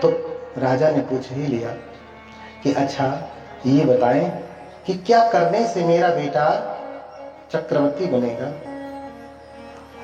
तो राजा ने पूछ ही लिया कि अच्छा ये बताएं कि क्या करने से मेरा बेटा चक्रवर्ती बनेगा।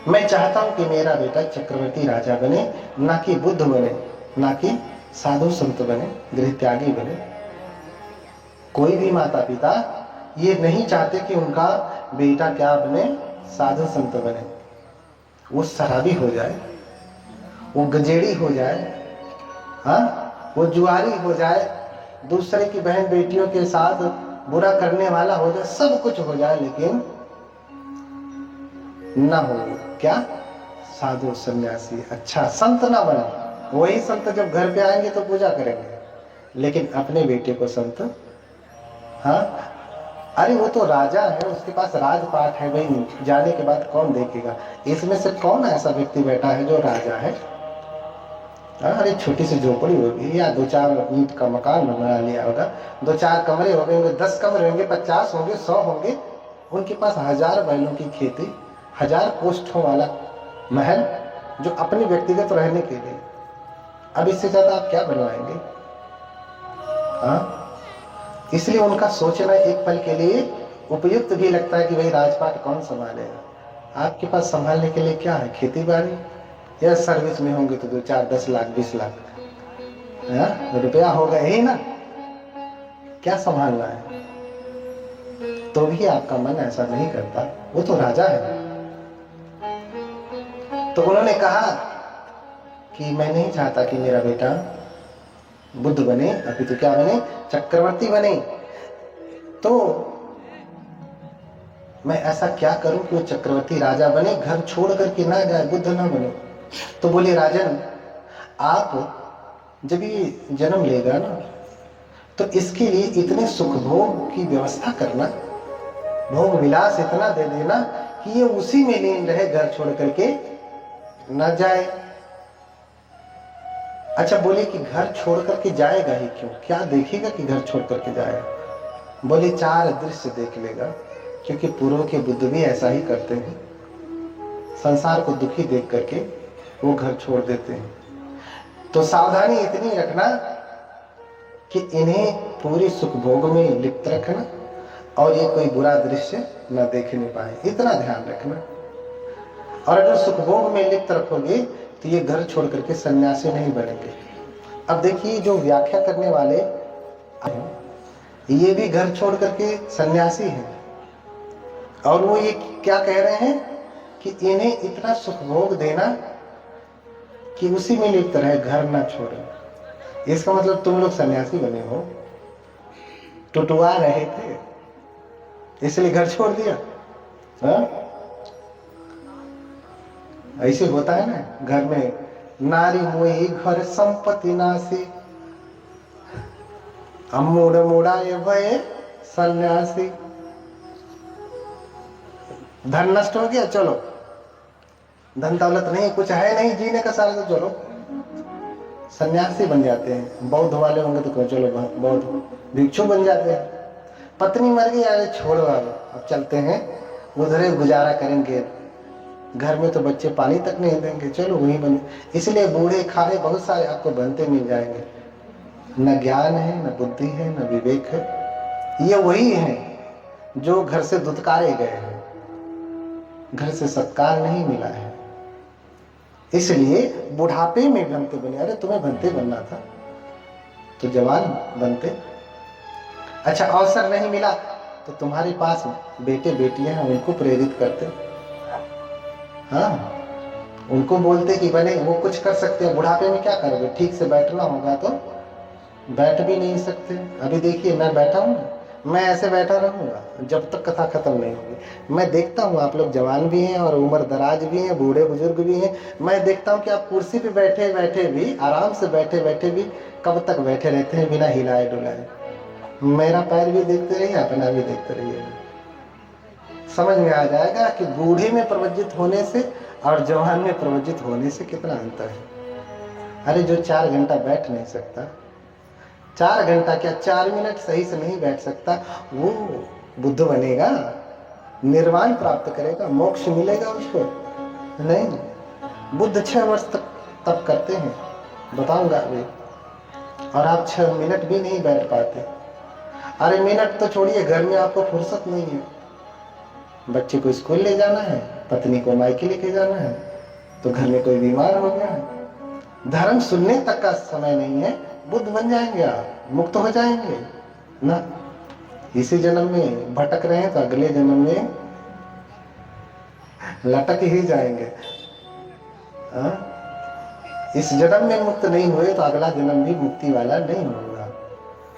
मैं चाहता हूं कि मेरा बेटा चक्रवर्ती राजा बने, ना कि बुद्ध बने, ना कि साधु संत बने, गृह त्यागी बने। कोई भी माता पिता ये नहीं चाहते कि उनका बेटा क्या बने, साधु संत बने। वो शराबी हो जाए, वो गजेड़ी हो जाए, हाँ, वो जुआरी हो जाए, दूसरे की बहन बेटियों के साथ बुरा करने वाला हो जाए, सब कुछ हो जाए, लेकिन ना हो क्या, साधु सन्यासी, अच्छा संत ना बने। वही संत जब घर पे आएंगे तो पूजा करेंगे, लेकिन अपने बेटे को संत, हाँ, अरे वो तो राजा है, उसके पास राजपाट है, भाई जाने के बाद कौन देखेगा। इसमें से कौन ऐसा व्यक्ति बैठा है जो राजा है? अरे छोटी सी झोपड़ी होगी या 2-4 ईंट का मकान बना लिया होगा, 2-4 कमरे हो गए, 10 कमरे होंगे, 50 होंगे, 100 होंगे, उनके पास 1000 बैलों की खेती, 1000 कोष्ठों वाला महल, जो अपने व्यक्तिगत रहने के लिए। अब इससे ज्यादा आप क्या बनवाएंगे? हाँ, इसलिए उनका सोचना एक पल के लिए उपयुक्त भी लगता है कि भाई राजपाट कौन संभालेगा। आपके पास संभालने के लिए क्या है? खेती बाड़ी, या सर्विस में होंगे तो 2-4 10 लाख 20 लाख रुपया होगा ही ना, क्या संभालना है? तो भी आपका मन ऐसा नहीं करता, वो तो राजा है। तो उन्होंने कहा कि मैं नहीं चाहता कि मेरा बेटा बुद्ध बने, अभी तो क्या बने, चक्रवर्ती बने। तो मैं ऐसा क्या करूं कि वो चक्रवर्ती राजा बने, घर छोड़ करके ना जाए, बुद्ध ना बने। तो बोले राजन, आप जब ये जन्म लेगा ना, तो इसके लिए इतने सुख भोग की व्यवस्था करना, भोग विलास इतना दे देना कि ये उसी में लीन रहे, घर छोड़ करके न जाए। अच्छा, बोले कि घर छोड़ करके जाएगा ही क्यों, क्या देखेगा कि घर छोड़ करके जाएगा? बोले 4 दृश्य देख लेगा, क्योंकि पूर्व के बुद्ध भी ऐसा ही करते हैं, संसार को दुखी देख करके वो घर छोड़ देते हैं। तो सावधानी इतनी रखना कि इन्हें पूरी सुख भोग में लिप्त रखना, और ये कोई बुरा दृश्य न देखने पाए, इतना ध्यान रखना। और अगर सुख भोग में लिप्त रखोगे तो ये घर छोड़ करके सन्यासी नहीं बनेंगे। अब देखिए, जो व्याख्या करने वाले ये भी घर छोड़ करके सन्यासी हैं, और वो ये क्या कह रहे हैं कि इन्हें इतना सुख भोग देना कि उसी में लिप्त रहे, घर ना छोड़े। इसका मतलब तुम लोग सन्यासी बने हो, टुटवा रहे थे इसलिए घर छोड़ दिया। हाँ? ऐसे होता है ना, घर में नारी मोही घर संपत्ति नासी, अमूढ़ मुड़ाए भय सन्यासी। धन नष्ट हो गया, चलो धन दौलत नहीं, कुछ है नहीं जीने का सारा, तो चलो सन्यासी बन जाते हैं। बौद्ध वाले होंगे तो चलो बौद्ध भिक्षु बन जाते हैं। पत्नी मर गई, अरे छोड़ो अब चलते हैं, उधर गुजारा करेंगे, घर में तो बच्चे पानी तक नहीं देंगे, चलो वहीं बने। इसलिए बूढ़े खाने बहुत सारे आपको बनते मिल जाएंगे, न ज्ञान है, न बुद्धि है, न विवेक है। ये वही है जो घर से दुत्कारे गए हैं, घर से सत्कार नहीं मिला है, इसलिए बुढ़ापे में बनते बने। अरे तुम्हें बनते बनना था तो जवान बनते। अच्छा, अवसर नहीं मिला तो तुम्हारे पास बेटे बेटियां हैं, उनको प्रेरित करते, हाँ, उनको बोलते कि बने, वो कुछ कर सकते हैं। बुढ़ापे में क्या करोगे, ठीक से बैठना होगा तो बैठ भी नहीं सकते। अभी देखिए, मैं बैठा हूँ, मैं ऐसे बैठा रहूंगा जब तक कथा खत्म नहीं होगी। मैं देखता हूँ आप लोग जवान भी हैं और उम्र दराज भी हैं, बूढ़े बुजुर्ग भी हैं। मैं देखता हूँ कि आप कुर्सी पे बैठे बैठे भी, आराम से बैठे बैठे भी कब तक बैठे रहते हैं बिना हिलाए डुलाए। मेरा पैर भी देखते रहिए, अपना भी देखते रहिए, समझ में आ जाएगा कि बूढ़े में प्रवज्जित होने से और जवान में प्रवज्जित होने से कितना अंतर है। अरे जो 4 घंटा बैठ नहीं सकता, 4 घंटा क्या 4 मिनट सही से नहीं बैठ सकता, वो बुद्ध बनेगा, निर्वाण प्राप्त करेगा, मोक्ष मिलेगा उसको? नहीं। बुद्ध 6 वर्ष तक तप करते हैं, बताऊंगा अभी। और आप 6 मिनट भी नहीं बैठ पाते। अरे मिनट तो छोड़िए, घर में आपको फुर्सत नहीं है। बच्चे को स्कूल ले जाना है, पत्नी को मायके लेके जाना है, तो घर में कोई बीमार हो गया है, धर्म सुनने तक का समय नहीं है। बुद्ध बन जाएंगे आप, मुक्त हो जाएंगे ना। इसी जन्म में भटक रहे हैं तो अगले जन्म में लटक ही जाएंगे। इस जन्म में मुक्त नहीं हुए तो अगला जन्म भी मुक्ति वाला नहीं होगा।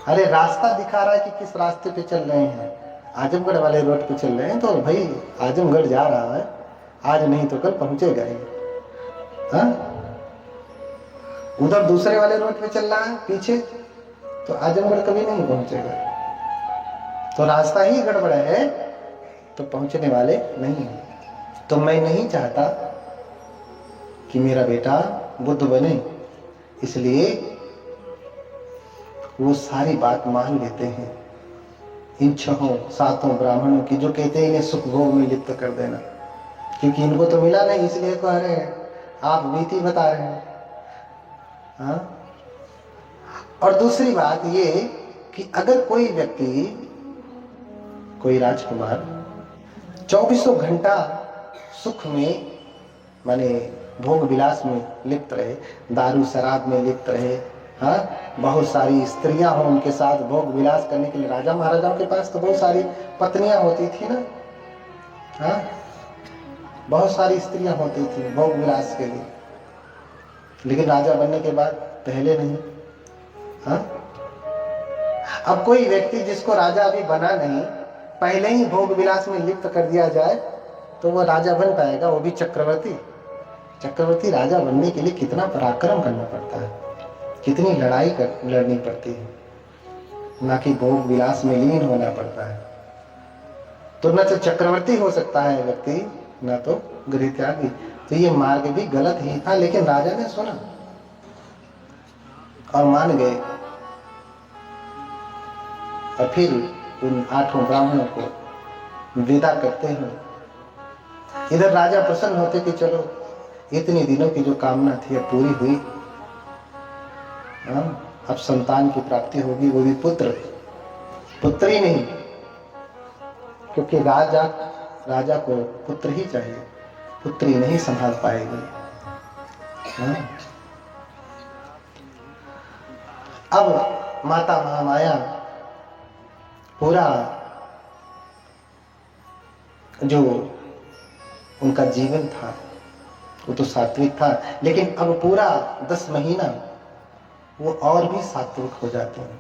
अरे रास्ता दिखा रहा है कि किस रास्ते पे चल रहे हैं। आजमगढ़ वाले रोड पे चल रहे हैं तो भाई आजमगढ़ जा रहा है, आज नहीं तो कल पहुंचेगा ही। उधर दूसरे वाले रोड पे चल रहा है पीछे, तो आजमगढ़ कभी नहीं पहुंचेगा। तो रास्ता ही गड़बड़ है तो पहुंचने वाले नहीं है। तो मैं नहीं चाहता कि मेरा बेटा बुद्ध बने, इसलिए वो सारी बात मान लेते हैं इन 6-7 ब्राह्मणों की, जो कहते हैं इन्हें सुख भोग में लिप्त कर देना, क्योंकि इनको तो मिला नहीं इसलिए कह रहे हैं, आप बीती बता रहे हैं। और दूसरी बात ये कि अगर कोई व्यक्ति, कोई राजकुमार 24 घंटा सुख में माने भोग विलास में लिप्त रहे, दारू शराब में लिप्त रहे, बहुत सारी स्त्रियां हो उनके साथ भोग विलास करने के लिए। राजा महाराजाओं के पास तो बहुत सारी पत्नियां होती थी ना, बहुत सारी स्त्रियां होती थी भोग विलास के लिए, लेकिन राजा बनने के बाद पहले नहीं। अब कोई व्यक्ति जिसको राजा अभी बना नहीं, पहले ही भोग विलास में लिप्त कर दिया जाए तो वो राजा बन पाएगा, वो भी चक्रवर्ती। चक्रवर्ती राजा बनने के लिए कितना पराक्रम करना पड़ता है, कितनी लड़ाई लड़नी पड़ती है, ना कि भोग विलास में लीन होना पड़ता है। तो न तो चक्रवर्ती हो सकता है व्यक्ति, न तो गृहत्यागी। तो ये मार्ग भी गलत ही था, लेकिन राजा ने सुना और मान गए। और फिर उन 8 ब्राह्मणों को विदा करते हैं। इधर राजा प्रसन्न होते कि चलो इतनी दिनों की जो कामना थी अब पूरी हुई, अब संतान की प्राप्ति होगी, वो भी पुत्री नहीं, क्योंकि राजा को पुत्र ही चाहिए, पुत्री नहीं संभाल पाएगी। अब माता महामाया पूरा जो उनका जीवन था वो तो सात्विक था, लेकिन अब पूरा 10 महीना वो और भी सात्विक हो जाते हैं।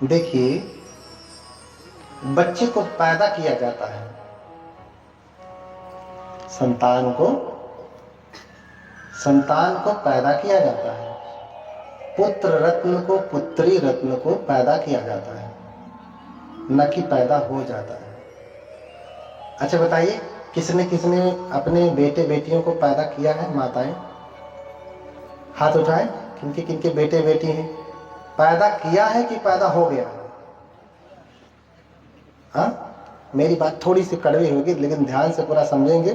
देखिए, बच्चे को पैदा किया जाता है, संतान को पैदा किया जाता है, पुत्र रत्न को, पुत्री रत्न को पैदा किया जाता है, न कि पैदा हो जाता है। अच्छा बताइए, किसने अपने बेटे बेटियों को पैदा किया है? माताएं हाथ उठाएं, किनके किनके बेटे बेटी हैं? पैदा किया है कि पैदा हो गया? मेरी बात थोड़ी सी कड़वी होगी, लेकिन ध्यान से पूरा समझेंगे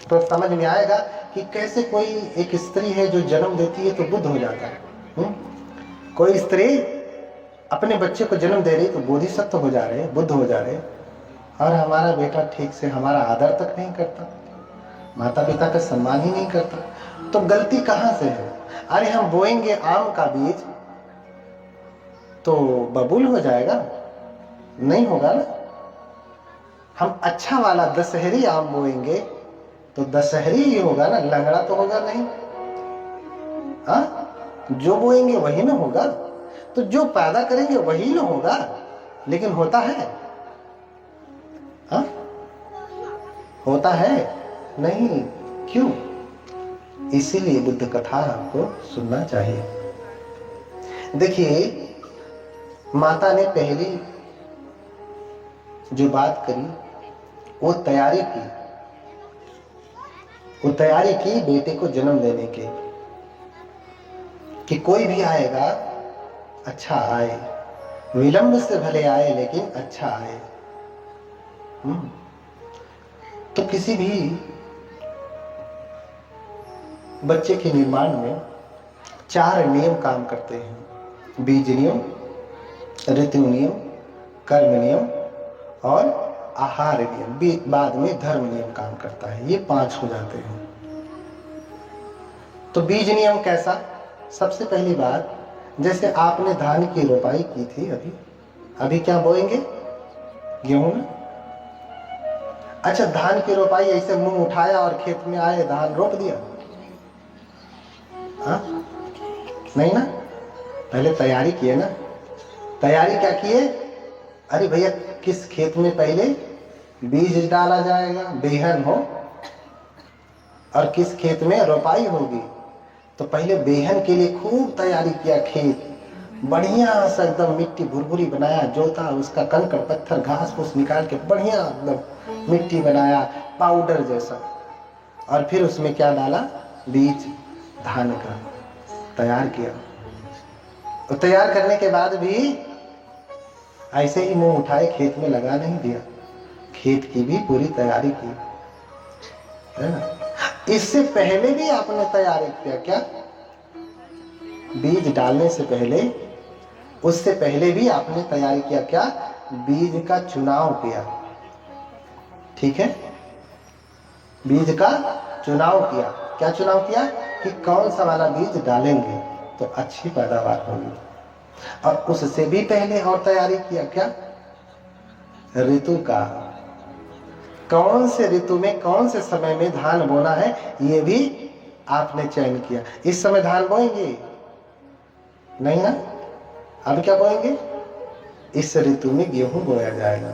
तो समझ में आएगा कि कैसे कोई एक स्त्री है जो जन्म देती है तो बुद्ध हो जाता है। कोई स्त्री अपने बच्चे को जन्म दे रही तो बोधिसत्व हो जा रहे, बुद्ध हो जा रहे, और हमारा बेटा ठीक से हमारा आदर तक नहीं करता, माता पिता का सम्मान ही नहीं करता। तो गलती कहां से है? अरे हम बोएंगे आम का बीज तो बबूल हो जाएगा? नहीं होगा ना। हम अच्छा वाला दशहरी आम बोएंगे तो दशहरी ही होगा ना, लंगड़ा तो होगा नहीं। जो बोएंगे वही ना होगा, तो जो पैदा करेंगे वही ना होगा। लेकिन होता है? होता है नहीं। क्यों? इसीलिए बुद्ध कथा आपको सुनना चाहिए। देखिए, माता ने पहली जो बात करी वो तैयारी की बेटे को जन्म देने की, कि कोई भी आएगा अच्छा आए, विलंब से भले आए लेकिन अच्छा आए। तो किसी भी बच्चे के निर्माण में 4 नियम काम करते हैं। बीज नियम, ऋतु नियम, कर्म नियम और आहार नियम, बाद में धर्म नियम काम करता है। ये 5 हो जाते हैं। तो बीज नियम कैसा? सबसे पहली बात, जैसे आपने धान की रोपाई की थी, अभी क्या बोएंगे? गेहूं ना। अच्छा, धान की रोपाई ऐसे मुंह उठाया और खेत में आए धान रोप दिया? हाँ, नहीं ना, पहले तैयारी किए ना। तैयारी क्या किए? अरे भैया, किस खेत में पहले बीज डाला जाएगा, बेहन हो, और किस खेत में रोपाई होगी, तो पहले बेहन के लिए खूब तैयारी किया। खेत बढ़िया सा एकदम मिट्टी भुरभुरी बनाया, जोता, उसका कंकड़ पत्थर घास फूस निकाल के बढ़िया एकदम मिट्टी बनाया पाउडर जैसा, और फिर उसमें क्या डाला? बीज धान का तैयार किया। तो तैयार करने के बाद भी ऐसे ही मुंह उठाए खेत में लगा नहीं दिया, खेत की भी पूरी तैयारी की, है ना। इससे पहले भी आपने तैयारी किया क्या? बीज डालने से पहले, उससे पहले भी आपने तैयारी किया क्या? बीज का चुनाव किया। ठीक है, बीज का चुनाव किया। क्या चुनाव किया? कि कौन सा वाला बीज डालेंगे तो अच्छी पैदावार होगी। और उससे भी पहले और तैयारी किया क्या? ऋतु का, कौन से ऋतु में कौन से समय में धान बोना है, ये भी आपने चयन किया। इस समय धान बोएंगे नहीं ना, अब क्या बोएंगे? इस ऋतु में गेहूं बोया जाएगा,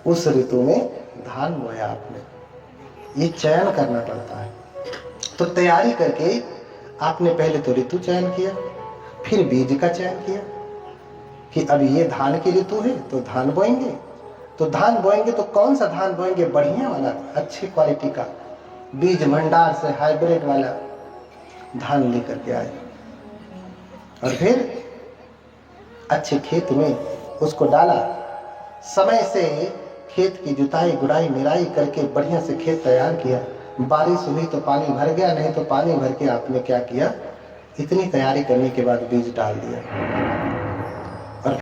उस ऋतु में धान बोया आपने, ये चयन करना पड़ता है। तो तैयारी करके आपने पहले तो ऋतु चयन किया, फिर बीज का चयन किया कि अब ये धान की ऋतु है तो धान बोएंगे। तो धान बोएंगे तो कौन सा धान बोएंगे? बढ़िया वाला, अच्छी क्वालिटी का बीज भंडार से हाइब्रिड वाला धान लेकर के आए, और फिर अच्छे खेत में उसको डाला। समय से खेत की जुताई गुड़ाई निराई करके बढ़िया से खेत तैयार किया। बारिश हुई तो पानी भर गया, नहीं तो पानी भर के आपने क्या किया? इतनी तैयारी करने के बाद बीज डाल दिया।